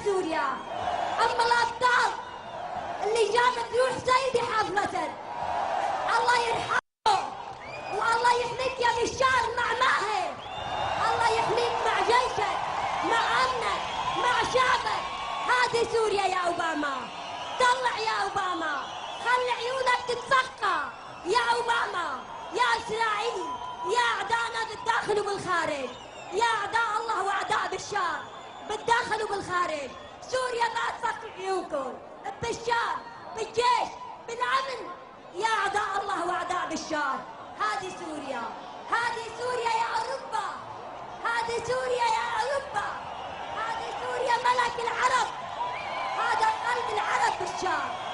سوريا. أما الأبطال اللي جابت روح سيدي حافظ أسد الله يرحمه، والله يحميك يا بشار مع ماهر، الله يحميك مع جيشك، مع أمنك، مع شعبك. هذه سوريا يا أوباما، طلع يا أوباما، خلي عيونك تتصفى يا أوباما، يا إسرائيل، يا أعدائنا بالداخل وبالخارج، يا أعداء الله وأعداء بشار بالداخل وبالخارج. سوريا ما تصفي عيونكم، بشار، بالجيش، بالأمن، يا أعداء الله وأعداء بشار. هذه سوريا، هذه سوريا يا أوروبا، هذه سوريا يا أوروبا، هذه سوريا ملك العرب، هذا قلب العرب بشار.